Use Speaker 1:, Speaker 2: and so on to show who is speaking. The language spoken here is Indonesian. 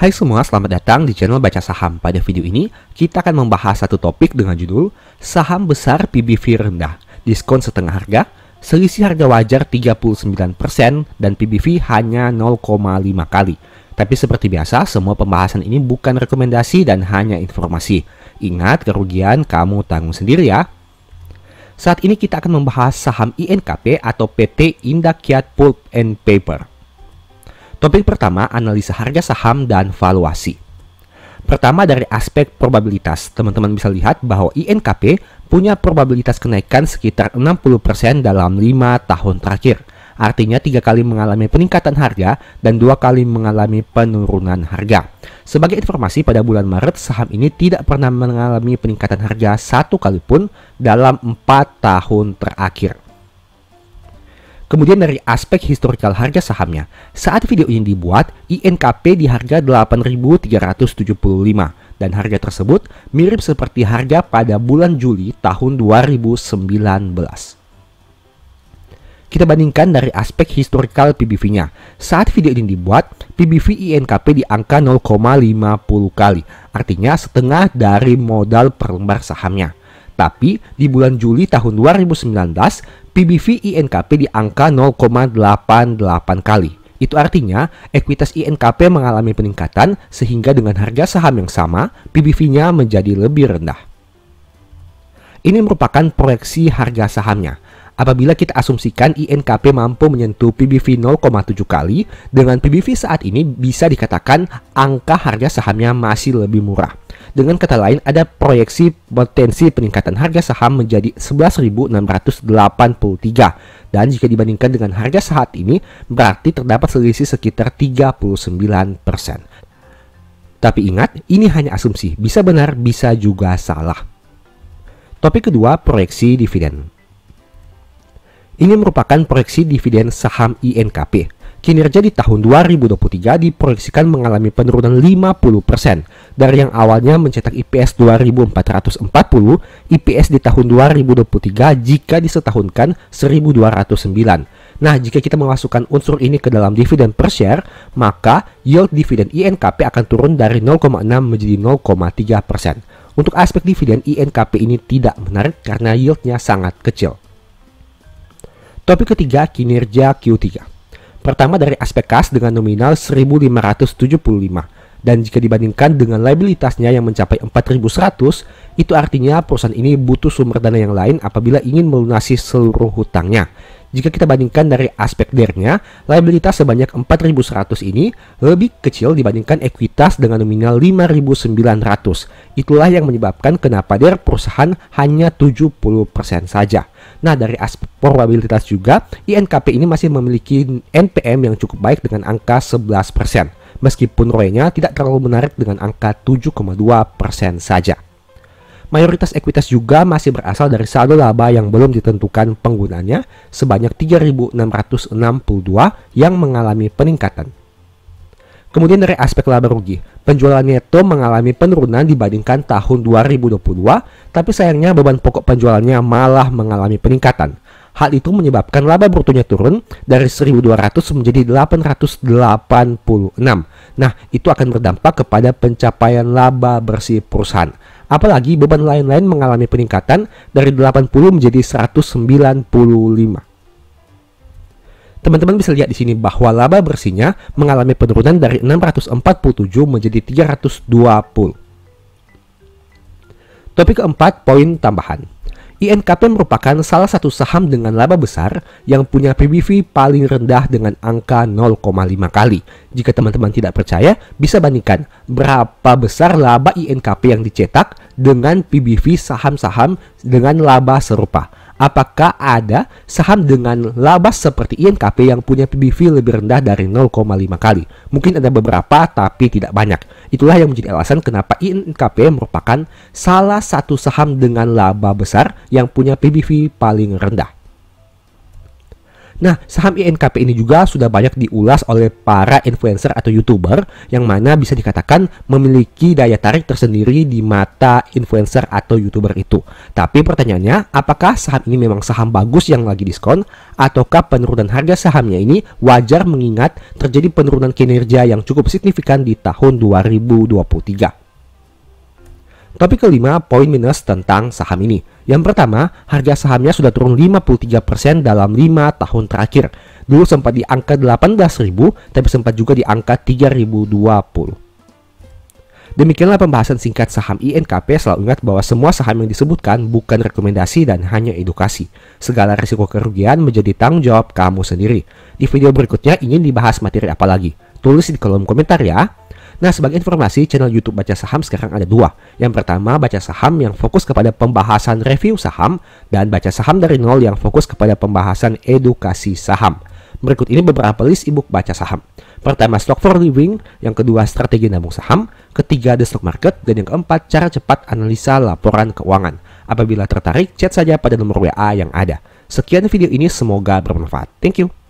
Speaker 1: Hai semua, selamat datang di channel Baca Saham. Pada video ini, kita akan membahas satu topik dengan judul Saham besar PBV rendah, diskon setengah harga, selisih harga wajar 39% dan PBV hanya 0,5 kali. Tapi seperti biasa, semua pembahasan ini bukan rekomendasi dan hanya informasi. Ingat, kerugian kamu tanggung sendiri ya. Saat ini kita akan membahas saham INKP atau PT Indakiat Pulp and Paper. Topik pertama, analisa harga saham dan valuasi. Pertama, dari aspek probabilitas. Teman-teman bisa lihat bahwa INKP punya probabilitas kenaikan sekitar 60% dalam 5 tahun terakhir. Artinya 3 kali mengalami peningkatan harga dan 2 kali mengalami penurunan harga. Sebagai informasi, pada bulan Maret saham ini tidak pernah mengalami peningkatan harga 1 kali pun dalam 4 tahun terakhir. Kemudian dari aspek historikal harga sahamnya, saat video ini dibuat, INKP di harga 8.375 dan harga tersebut mirip seperti harga pada bulan Juli tahun 2019. Kita bandingkan dari aspek historikal PBV-nya. Saat video ini dibuat, PBV INKP di angka 0,50 kali, artinya setengah dari modal per lembar sahamnya. Tapi di bulan Juli tahun 2019, PBV INKP di angka 0,88 kali. Itu artinya ekuitas INKP mengalami peningkatan sehingga dengan harga saham yang sama, PBV-nya menjadi lebih rendah. Ini merupakan proyeksi harga sahamnya. Apabila kita asumsikan INKP mampu menyentuh PBV 0,7 kali, dengan PBV saat ini bisa dikatakan angka harga sahamnya masih lebih murah. Dengan kata lain, ada proyeksi potensi peningkatan harga saham menjadi 11.683 dan jika dibandingkan dengan harga saat ini, berarti terdapat selisih sekitar 39%. Tapi ingat, ini hanya asumsi, bisa benar, bisa juga salah. Topik kedua, proyeksi dividen. Ini merupakan proyeksi dividen saham INKP. Kinerja di tahun 2023 diproyeksikan mengalami penurunan 50%. Dari yang awalnya mencetak IPS 2440, IPS di tahun 2023 jika disetahunkan 1209. Nah, jika kita memasukkan unsur ini ke dalam dividen per share, maka yield dividen INKP akan turun dari 0,6 menjadi 0,3%. Untuk aspek dividen, INKP ini tidak menarik karena yieldnya sangat kecil. Topik ketiga, kinerja Q3. Pertama, dari aspek kas dengan nominal 1.575 dan jika dibandingkan dengan liabilitasnya yang mencapai 4.100, itu artinya perusahaan ini butuh sumber dana yang lain apabila ingin melunasi seluruh hutangnya. Jika kita bandingkan dari aspek DER-nya, liabilitas sebanyak 4.100 ini lebih kecil dibandingkan ekuitas dengan nominal 5.900. Itulah yang menyebabkan kenapa DER perusahaan hanya 70% saja. Nah, dari aspek probabilitas juga, INKP ini masih memiliki NPM yang cukup baik dengan angka 11%. Meskipun ROE-nya tidak terlalu menarik dengan angka 7,2% saja. Mayoritas ekuitas juga masih berasal dari saldo laba yang belum ditentukan penggunanya sebanyak 3.662 yang mengalami peningkatan. Kemudian dari aspek laba rugi, penjualan neto mengalami penurunan dibandingkan tahun 2022, tapi sayangnya beban pokok penjualannya malah mengalami peningkatan. Hal itu menyebabkan laba brutonya turun dari 1.200 menjadi 886. Nah, itu akan berdampak kepada pencapaian laba bersih perusahaan. Apalagi beban lain-lain mengalami peningkatan dari 80 menjadi 195. Teman-teman bisa lihat di sini bahwa laba bersihnya mengalami penurunan dari 647 menjadi 320. Topik keempat, poin tambahan. INKP merupakan salah satu saham dengan laba besar yang punya PBV paling rendah dengan angka 0,5 kali. Jika teman-teman tidak percaya, bisa bandingkan berapa besar laba INKP yang dicetak dengan PBV saham-saham dengan laba serupa. Apakah ada saham dengan laba seperti INKP yang punya PBV lebih rendah dari 0,5 kali? Mungkin ada beberapa, tapi tidak banyak. Itulah yang menjadi alasan kenapa INKP merupakan salah satu saham dengan laba besar yang punya PBV paling rendah. Nah, saham INKP ini juga sudah banyak diulas oleh para influencer atau YouTuber yang mana bisa dikatakan memiliki daya tarik tersendiri di mata influencer atau YouTuber itu. Tapi pertanyaannya, apakah saham ini memang saham bagus yang lagi diskon? Ataukah penurunan harga sahamnya ini wajar mengingat terjadi penurunan kinerja yang cukup signifikan di tahun 2023? Topik kelima, poin minus tentang saham ini. Yang pertama, harga sahamnya sudah turun 53% dalam 5 tahun terakhir. Dulu sempat di angka 18.000, tapi sempat juga di angka 3.020. Demikianlah pembahasan singkat saham INKP. Selalu ingat bahwa semua saham yang disebutkan bukan rekomendasi dan hanya edukasi. Segala risiko kerugian menjadi tanggung jawab kamu sendiri. Di video berikutnya ingin dibahas materi apa lagi? Tulis di kolom komentar ya. Nah, sebagai informasi, channel YouTube Baca Saham sekarang ada dua. Yang pertama, Baca Saham yang fokus kepada pembahasan review saham, dan Baca Saham dari Nol yang fokus kepada pembahasan edukasi saham. Berikut ini beberapa list ebook Baca Saham. Pertama, Stock for Living, yang kedua, Strategi Nabung Saham, ketiga, The Stock Market, dan yang keempat, Cara Cepat Analisa Laporan Keuangan. Apabila tertarik, chat saja pada nomor WA yang ada. Sekian video ini, semoga bermanfaat. Thank you.